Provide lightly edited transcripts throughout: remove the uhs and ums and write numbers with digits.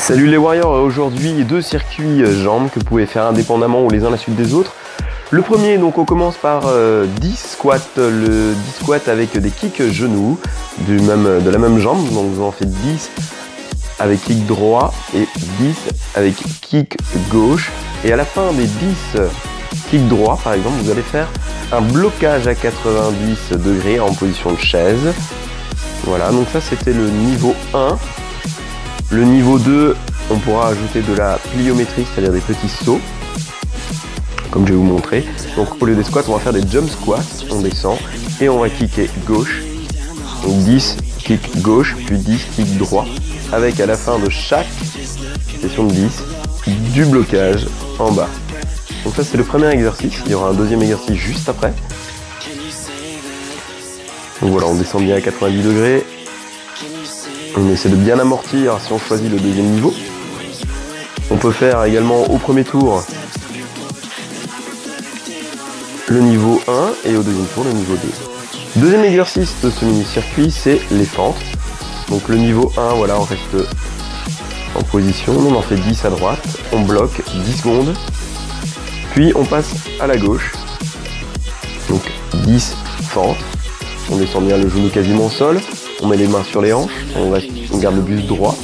Salut les Warriors, aujourd'hui deux circuits jambes que vous pouvez faire indépendamment ou les uns à la suite des autres. Le premier, donc on commence par 10 squats, le 10 squats avec des kicks genoux de la même jambe, donc vous en faites 10 avec kick droit et 10 avec kick gauche. Et à la fin des 10 kick droit par exemple, vous allez faire un blocage à 90 degrés en position de chaise. Voilà, donc ça c'était le niveau 1. Le niveau 2, on pourra ajouter de la pliométrie, c'est-à-dire des petits sauts, comme je vais vous montrer. Donc au lieu des squats, on va faire des jump squats, on descend et on va kicker gauche. Donc 10 kick gauche, puis 10 kick droit, avec à la fin de chaque session de 10, du blocage en bas. Donc ça c'est le premier exercice, il y aura un deuxième exercice juste après. Donc voilà, on descend bien à 90 degrés. On essaie de bien amortir si on choisit le deuxième niveau. On peut faire également au premier tour le niveau 1 et au deuxième tour le niveau 2. Deuxième exercice de ce mini-circuit, c'est les fentes. Donc le niveau 1, voilà, on reste en position, on en fait 10 à droite, on bloque 10 secondes, puis on passe à la gauche. Donc 10 fentes, on descend bien le genou quasiment au sol. On met les mains sur les hanches, on garde le buste droit.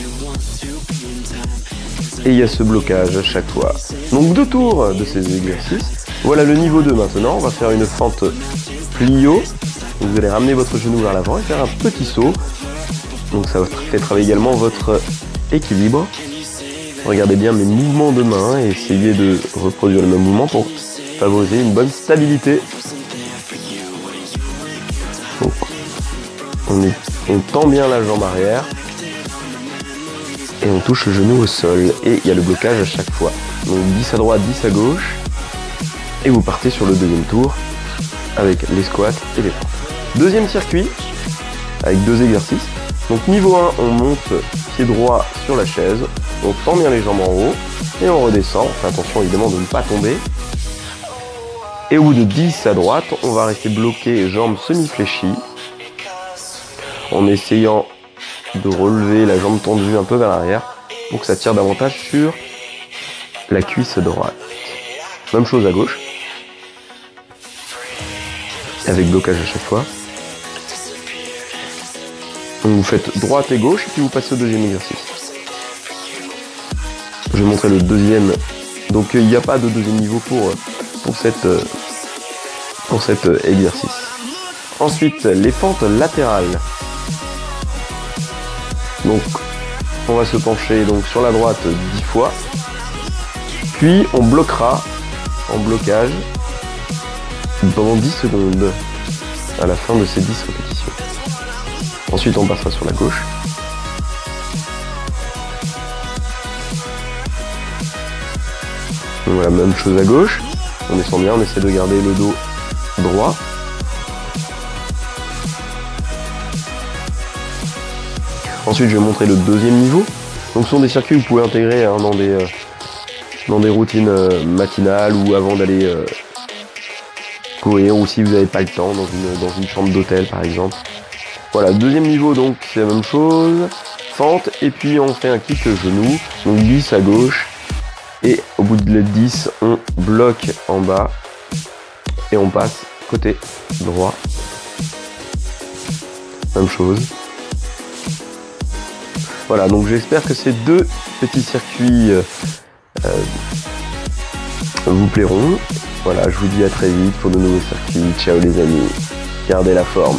Et il y a ce blocage à chaque fois. Donc 2 tours de ces exercices. Voilà le niveau 2 maintenant. On va faire une fente plio. Vous allez ramener votre genou vers l'avant et faire un petit saut. Donc ça fait travailler également votre équilibre. Regardez bien mes mouvements de main et essayez de reproduire le même mouvement pour favoriser une bonne stabilité. Donc, on tend bien la jambe arrière et on touche le genou au sol et il y a le blocage à chaque fois. Donc 10 à droite, 10 à gauche et vous partez sur le deuxième tour avec les squats et les fentes. Deuxième circuit avec 2 exercices. Donc niveau 1, on monte pied droit sur la chaise, on tend bien les jambes en haut et on redescend. On fait attention évidemment de ne pas tomber. Et au bout de 10 à droite, on va rester bloqué jambes semi-fléchies, en essayant de relever la jambe tendue un peu vers l'arrière pour que ça tire davantage sur la cuisse droite. Même chose à gauche, avec blocage à chaque fois. Donc vous faites droite et gauche et puis vous passez au deuxième exercice. Je vais montrer le deuxième. Donc il n'y a pas de deuxième niveau pour cet exercice. Ensuite, les fentes latérales. Donc on va se pencher donc sur la droite 10 fois, puis on bloquera en blocage pendant 10 secondes à la fin de ces 10 répétitions. Ensuite on passera sur la gauche. Donc voilà, même chose à gauche, on descend bien, on essaie de garder le dos droit. Ensuite, je vais montrer le deuxième niveau. Donc, ce sont des circuits que vous pouvez intégrer dans des routines matinales ou avant d'aller courir, ou si vous n'avez pas le temps, dans une chambre d'hôtel par exemple. Voilà, deuxième niveau, donc c'est la même chose. Fente, et puis on fait un kick genou, donc 10 à gauche. Et au bout de les 10, on bloque en bas et on passe côté droit. Même chose. Voilà, donc j'espère que ces 2 petits circuits vous plairont. Voilà, je vous dis à très vite pour de nouveaux circuits. Ciao les amis, gardez la forme.